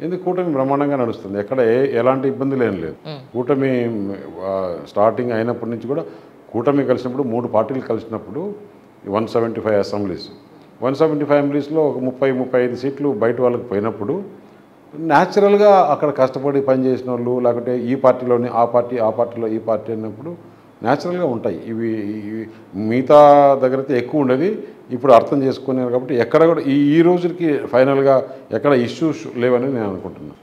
ఎందుకు కూటమి బ్రహ్మాండంగా నడుస్తుంది. ఎక్కడ ఎలాంటి ఇబ్బందులు ఏం లేదు. కూటమి స్టార్టింగ్ అయినప్పటి నుంచి కూడా కూటమి కలిసినప్పుడు 3 పార్టీలు కలిసినప్పుడు 175 అసెంబ్లీస్. 175 అసెంబ్లీస్లో ఒక 30-35 సీట్లు బయట వాళ్ళకి పోయినప్పుడు న్యాచురల్గా అక్కడ కష్టపడి పనిచేసిన వాళ్ళు లేకపోతే ఈ పార్టీలోని ఆ పార్టీలో ఈ పార్టీ అన్నప్పుడు న్యాచురల్గా ఉంటాయి. ఇవి మిగతా దగ్గర అయితే ఎక్కువ ఉండేది. ఇప్పుడు అర్థం చేసుకున్నారు కాబట్టి ఎక్కడ కూడా ఈ రోజుకి ఫైనల్గా ఎక్కడ ఇష్యూస్ లేవని నేను అనుకుంటున్నాను.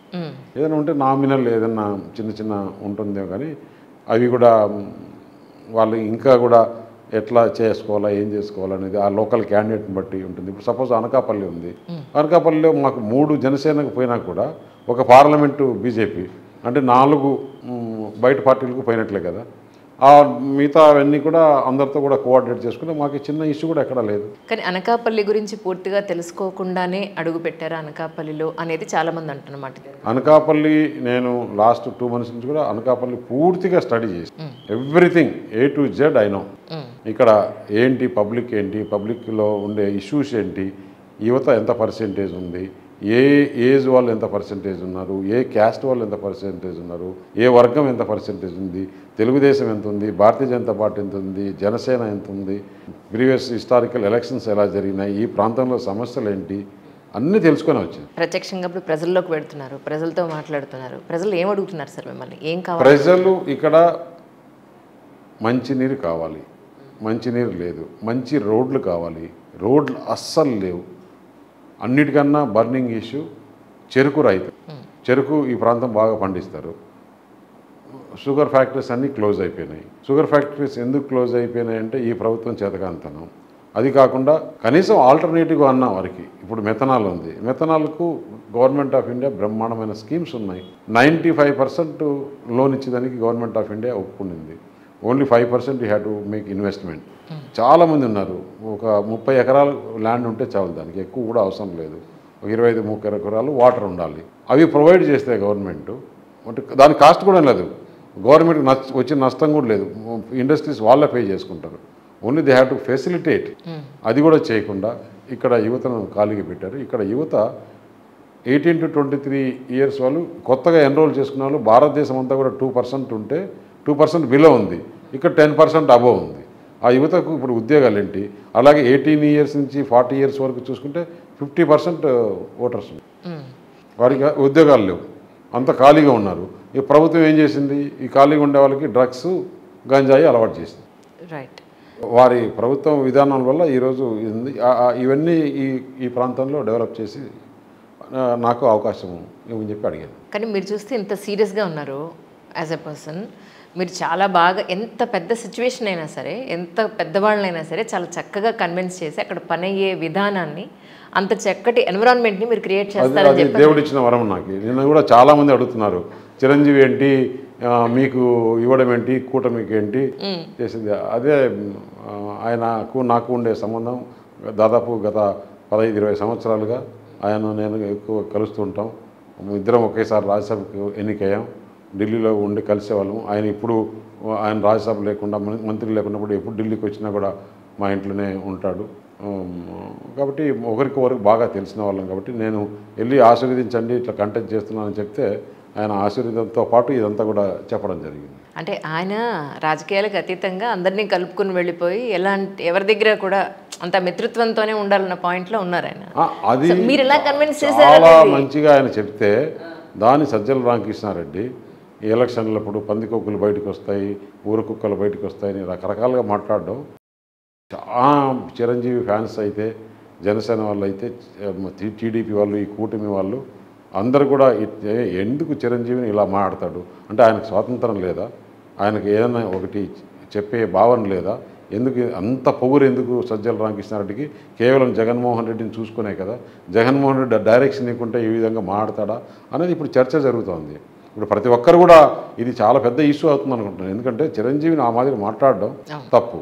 ఏదైనా ఉంటే నామినల్ ఏదైనా చిన్న ఉంటుందేమో కానీ అవి కూడా వాళ్ళు ఇంకా కూడా ఎట్లా చేసుకోవాలా ఏం చేసుకోవాలనేది ఆ లోకల్ క్యాండిడేట్ని బట్టి ఉంటుంది. ఇప్పుడు సపోజ్ అనకాపల్లి ఉంది. అనకాపల్లిలో మాకు 3 జనసేనకు పోయినా కూడా ఒక పార్లమెంటు బీజేపీ అంటే 4 బయట పార్టీలకు పోయినట్లే కదా. ఆ మిగతా అవన్నీ కూడా అందరితో కూడా కోఆర్డినేట్ చేసుకుని మాకు చిన్న ఇష్యూ కూడా ఎక్కడా లేదు. కానీ అనకాపల్లి గురించి పూర్తిగా తెలుసుకోకుండానే అడుగు పెట్టారా అనకాపల్లిలో అనేది చాలామంది అంటున్నమాట. అనకాపల్లి నేను లాస్ట్ 2 months నుంచి కూడా అనకాపల్లి పూర్తిగా స్టడీ చేసి everything A to Z I know. ఇక్కడ ఏంటి పబ్లిక్ ఏంటి, పబ్లిక్లో ఉండే ఇష్యూస్ ఏంటి, యువత ఎంత పర్సెంటేజ్ ఉంది, ఏ ఏజ్ వాళ్ళు ఎంత పర్సెంటేజ్ ఉన్నారు, ఏ క్యాస్ట్ వాళ్ళు ఎంత పర్సెంటేజ్ ఉన్నారు, ఏ వర్గం ఎంత పర్సెంటేజ్ ఉంది, తెలుగుదేశం ఎంత ఉంది, భారతీయ జనతా పార్టీ ఎంత ఉంది, జనసేన ఎంత ఉంది, ప్రీవియస్ హిస్టారికల్ ఎలక్షన్స్ ఎలా జరిగినాయి, ఈ ప్రాంతంలో సమస్యలు ఏంటి అన్నీ తెలుసుకొని వచ్చింది. ప్రత్యక్షంగా ఇప్పుడు ప్రజల్లోకి వెళ్తున్నారు, ప్రజలతో మాట్లాడుతున్నారు. ప్రజలు ఏం అడుగుతున్నారు సార్ మిమ్మల్ని, ఏం కావాలి? ప్రజలు ఇక్కడ మంచినీరు కావాలి, మంచినీరు లేదు, మంచి రోడ్లు కావాలి, రోడ్లు అస్సలు లేవు. అన్నిటికన్నా బర్నింగ్ ఇష్యూ చెరుకు రైతు. చెరుకు ఈ ప్రాంతం బాగా పండిస్తారు. షుగర్ ఫ్యాక్టరీస్ అన్నీ క్లోజ్ అయిపోయినాయి. షుగర్ ఫ్యాక్టరీస్ ఎందుకు క్లోజ్ అయిపోయినాయి అంటే ఈ ప్రభుత్వం చేతకాంతనం. అది కాకుండా కనీసం ఆల్టర్నేటివ్ అన్న వారికి ఇప్పుడు మెథనాల్ ఉంది. మెథనాల్కు గవర్నమెంట్ ఆఫ్ ఇండియా బ్రహ్మాండమైన స్కీమ్స్ ఉన్నాయి. 95% లోన్ ఇచ్చేదానికి గవర్నమెంట్ ఆఫ్ ఇండియా ఒప్పుకుంది. Only 5% you have to make investment. చాలామంది ఉన్నారు. ఒక 30 ఎకరాలు ల్యాండ్ ఉంటే చాలు, దానికి ఎక్కువ కూడా అవసరం లేదు. 25-30 ఎకరాలు వాటర్ ఉండాలి. అవి ప్రొవైడ్ చేస్తే గవర్నమెంట్ అంటే దాని కాస్ట్ కూడా లేదు. గవర్నమెంట్కి వచ్చిన నష్టం కూడా లేదు. ఇండస్ట్రీస్ వాళ్ళే పే చేసుకుంటారు. Only they have to facilitate. అది కూడా చేయకుండా ఇక్కడ యువతను ఖాళీగా పెట్టారు. ఇక్కడ యువత 18 to 23 years వాళ్ళు కొత్తగా ఎన్రోల్ చేసుకున్న వాళ్ళు భారతదేశం అంతా కూడా 2% ఉంటే 2% బిలో ఉంది. ఇక్కడ 10% అబోవ్ ఉంది. ఆ యువతకు ఇప్పుడు ఉద్యోగాలు ఏంటి? అలాగే 18 years నుంచి 40 years వరకు చూసుకుంటే 50% ఓటర్స్ వారికి ఉద్యోగాలు లేవు, అంత ఖాళీగా ఉన్నారు. ఈ ప్రభుత్వం ఏం చేసింది? ఈ ఖాళీగా ఉండే వాళ్ళకి డ్రగ్స్ గంజాయి అలవాటు చేసింది. రైట్. వారి ప్రభుత్వం విధానాల వల్ల ఈరోజు ఇవన్నీ ఈ ప్రాంతంలో డెవలప్ చేసి నాకు అవకాశం ఇవ్వని చెప్పి అడిగాను. కానీ మీరు చూస్తే ఇంత సీరియస్గా ఉన్నారు యాజ్ ఎ పర్సన్. మీరు చాలా బాగా ఎంత పెద్ద సిచ్యువేషన్ అయినా సరే, ఎంత పెద్దవాళ్ళనైనా సరే చాలా చక్కగా కన్విన్స్ చేసి అక్కడ పని అయ్యే విధానాన్ని, అంత చక్కటి ఎన్విరాన్మెంట్ని మీరు క్రియేట్ చేస్తారని చెప్పి దేవుడు ఇచ్చిన వరం నాకు. నిన్న కూడా చాలామంది అడుగుతున్నారు, చిరంజీవి ఏంటి మీకు ఇవ్వడం ఏంటి, కూటమికి ఏంటి చేసింది. అదే నాకు ఉండే సంబంధం దాదాపు గత 15-20 సంవత్సరాలుగా ఆయన నేను ఎక్కువ కలుస్తూ ఉంటాం. ఇద్దరం ఒకేసారి రాజ్యసభకు ఎన్నికయ్యాం. ఢిల్లీలో ఉండి కలిసేవాళ్ళం. ఆయన రాజ్యసభ లేకుండా మంత్రి లేకున్నప్పుడు ఎప్పుడు ఢిల్లీకి వచ్చినా కూడా మా ఇంట్లోనే ఉంటాడు. కాబట్టి ఒకరికి బాగా తెలిసిన వాళ్ళం. కాబట్టి నేను వెళ్ళి ఆశీర్వదించండి, ఇట్లా కంటెక్ట్ చేస్తున్నానని చెప్తే ఆయన ఆశీర్వాదంతో పాటు ఇదంతా కూడా చెప్పడం జరిగింది. అంటే ఆయన రాజకీయాలకు అతీతంగా అందరినీ కలుపుకుని వెళ్ళిపోయి ఎవరి దగ్గర కూడా అంత మిత్రత్వంతోనే ఉండాలన్న పాయింట్లో ఉన్నారు ఆయన. అది మీరు ఎలా కన్విన్స్ చేశారు? చాలా మంచిగా ఆయన చెప్తే దాని సజ్జల రామకృష్ణారెడ్డి ఈ ఎలక్షన్లప్పుడు పందికొక్కులు బయటకు వస్తాయి, ఊరు కుక్కలు బయటకు వస్తాయని రకరకాలుగా మాట్లాడడం. చాలా చిరంజీవి ఫ్యాన్స్ అయితే, జనసేన వాళ్ళు అయితే, టీడీపీ వాళ్ళు, ఈ కూటమి వాళ్ళు అందరూ కూడా ఎందుకు చిరంజీవిని ఇలా మాట్లాడతాడు అంటే ఆయనకు స్వాతంత్రం లేదా? ఆయనకు ఏదైనా ఒకటి చెప్పే భావన లేదా? ఎందుకు అంత పొగురు ఎందుకు సజ్జల రామకృష్ణారెడ్డికి? కేవలం జగన్మోహన్ రెడ్డిని చూసుకునే కదా. జగన్మోహన్ రెడ్డి డైరెక్షన్ ఇవ్వకుంటే ఈ విధంగా మాట్లాడతాడా అనేది ఇప్పుడు చర్చ జరుగుతోంది. ఇప్పుడు ప్రతి ఒక్కరు కూడా ఇది చాలా పెద్ద ఇష్యూ అవుతుంది అనుకుంటున్నాను. ఎందుకంటే చిరంజీవిని ఆ మాదిరి మాట్లాడడం తప్పు.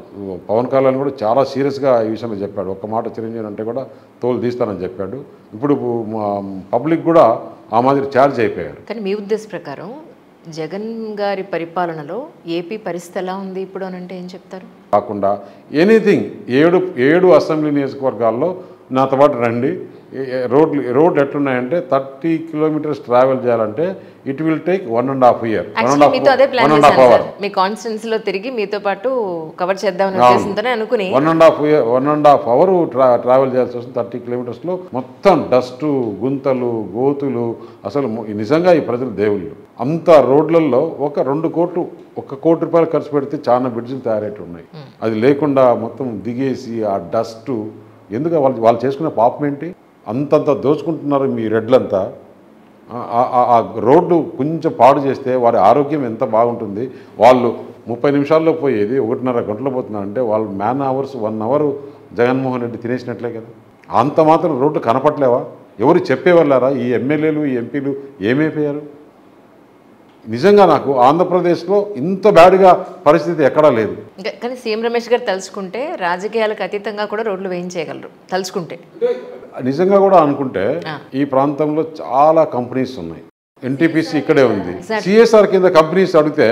పవన్ కళ్యాణ్ కూడా చాలా సీరియస్గా ఈ విషయంలో చెప్పాడు. ఒక్క మాట చిరంజీవి అంటే కూడా తోలు తీస్తానని చెప్పాడు. ఇప్పుడు పబ్లిక్ కూడా ఆ మాదిరి ఛార్జ్ అయిపోయారు. కానీ మీ ఉద్దేశ ప్రకారం జగన్ గారి పరిపాలనలో ఏపీ పరిస్థితి ఎలా ఉంది ఇప్పుడు అని అంటే ఏం చెప్తారు? కాకుండా ఎనీథింగ్ 7 అసెంబ్లీ నియోజకవర్గాల్లో నాతో పాటు రండి, రోడ్లు ఎట్లున్నాయంటే 30 కిలోమీటర్స్ ట్రావెల్ చేయాలంటే it will take 1.5 year, actually మీతో అదే ప్లాన్ 1.5 చేశాను hour. సార్. మీ కాన్స్టిట్యున్సీలో తిరిగి మీతో పాటు కవర్ చేద్దామని ఉద్దేశంతోనే అనుకుని 1.5 hour ట్రావెల్ చేయాల్సి వస్తుంది. 30 కిలోమీటర్స్లో మొత్తం డస్ట్, గుంతలు, గోతులు. అసలు నిజంగా ఈ ప్రజలు దేవుళ్ళు. అంత రోడ్లలో 1 కోటి రూపాయలు ఖర్చు పెడితే చాలా బ్రిడ్జిలు తయారైతే ఉన్నాయి. అది లేకుండా మొత్తం దిగేసి ఆ డస్ట్ ఎందుకు వాళ్ళు చేసుకునే పాపం ఏంటి? అంతంత దోచుకుంటున్నారు మీ రెడ్లంతా. ఆ రోడ్డు కొంచెం పాడు చేస్తే వారి ఆరోగ్యం ఎంత బాగుంటుంది. వాళ్ళు 30 నిమిషాల్లో పోయేది 1.5 గంటలు పోతున్నారంటే వాళ్ళు man hours 1 hour Jaganmohan Reddy తినేసినట్లే కదా. అంత మాత్రం రోడ్డు కనపట్లేవా? ఎవరు చెప్పేవాళ్ళారా? ఈ ఎమ్మెల్యేలు, ఈ ఎంపీలు ఏమైపోయారు? నిజంగా నాకు ఆంధ్రప్రదేశ్లో ఇంత బ్యాడ్గా పరిస్థితి ఎక్కడా లేదు. కానీ సీఎం రమేష్ గారు తలుచుకుంటే రాజకీయాలకు అతీతంగా కూడా రోడ్లు వేయించేయగలరు తలుచుకుంటే. నిజంగా కూడా అనుకుంటే ఈ ప్రాంతంలో చాలా కంపెనీస్ ఉన్నాయి. ఎన్టీపీసీ ఇక్కడే ఉంది. సిఎస్ఆర్ కింద కంపెనీస్ అడిగితే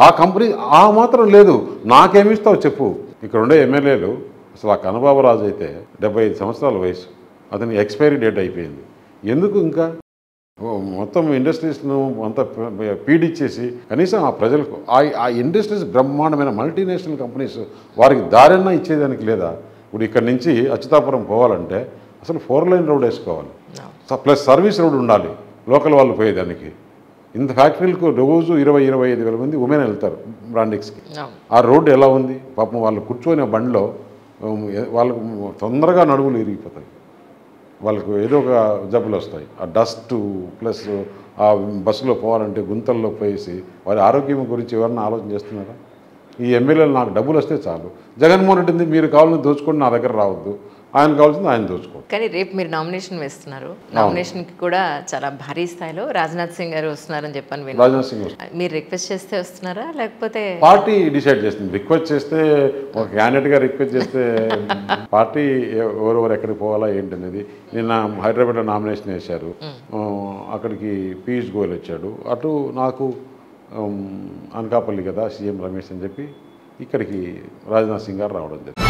ఆ కంపెనీ ఆ మాత్రం లేదు. నాకేమిస్తావు చెప్పు. ఇక్కడ ఉండే ఎమ్మెల్యేలు అసలు ఆ కన్నబాబు రాజు అయితే 75 సంవత్సరాల వయసు, అతని ఎక్స్పైరీ డేట్ అయిపోయింది. ఎందుకు ఇంకా మొత్తం ఇండస్ట్రీస్ను అంతా పీడిచ్చేసి కనీసం ఆ ప్రజలకు ఆ ఇండస్ట్రీస్ బ్రహ్మాండమైన మల్టీనేషనల్ కంపెనీస్ వారికి దారిన్నా ఇచ్చేదానికి లేదా? ఇప్పుడు ఇక్కడ నుంచి అచ్యుతాపురం పోవాలంటే అసలు 4 lane రోడ్ వేసుకోవాలి, ప్లస్ సర్వీస్ రోడ్ ఉండాలి లోకల్ వాళ్ళు పోయేదానికి. ఇంత ఫ్యాక్టరీలకు రోజు 20-25 వేల మంది ఉమెన్ వెళ్తారు బ్రాండిక్స్కి. ఆ రోడ్డు ఎలా ఉంది పాపం? వాళ్ళు కూర్చొని బండిలో వాళ్ళకు తొందరగా నడువులు ఇరిగిపోతాయి, వాళ్ళకు ఏదో ఒక జబ్బులు వస్తాయి. ఆ డస్ట్ ప్లస్ ఆ బస్సులో పోవాలంటే గుంతల్లో పోయేసి వారి ఆరోగ్యం గురించి ఎవరన్నా ఆలోచన చేస్తున్నారా? ఈ ఎమ్మెల్యేలు నాకు డబ్బులు వస్తే చాలు. జగన్మోహన్ రెడ్డి మీరు కావాలని దోచుకొని నా దగ్గర రావద్దు, ఆయన కావాల్సింది ఆయన దోచుకో. కానీ రేపు మీరు నామినేషన్ వేస్తున్నారు. నామినేషన్కి కూడా చాలా భారీ స్థాయిలో రాజ్నాథ్ సింగ్ గారు వస్తున్నారని చెప్పని రాజ్నాథ్ సింగ్ మీరు రిక్వెస్ట్ చేస్తే వస్తున్నారా లేకపోతే పార్టీ డిసైడ్ చేస్తుంది? రిక్వెస్ట్ చేస్తే ఒక క్యాండిడేట్గా రిక్వెస్ట్ చేస్తే పార్టీ ఎవరెవరు ఎక్కడికి పోవాలా ఏంటనేది. నిన్న హైదరాబాద్లో నామినేషన్ వేశారు, అక్కడికి పీయూష్ గోయల్ వచ్చాడు. అటు నాకు అనకాపల్లి కదా సీఎం రమేష్ అని చెప్పి ఇక్కడికి రాజ్నాథ్ సింగ్ గారు రావడం జరిగింది.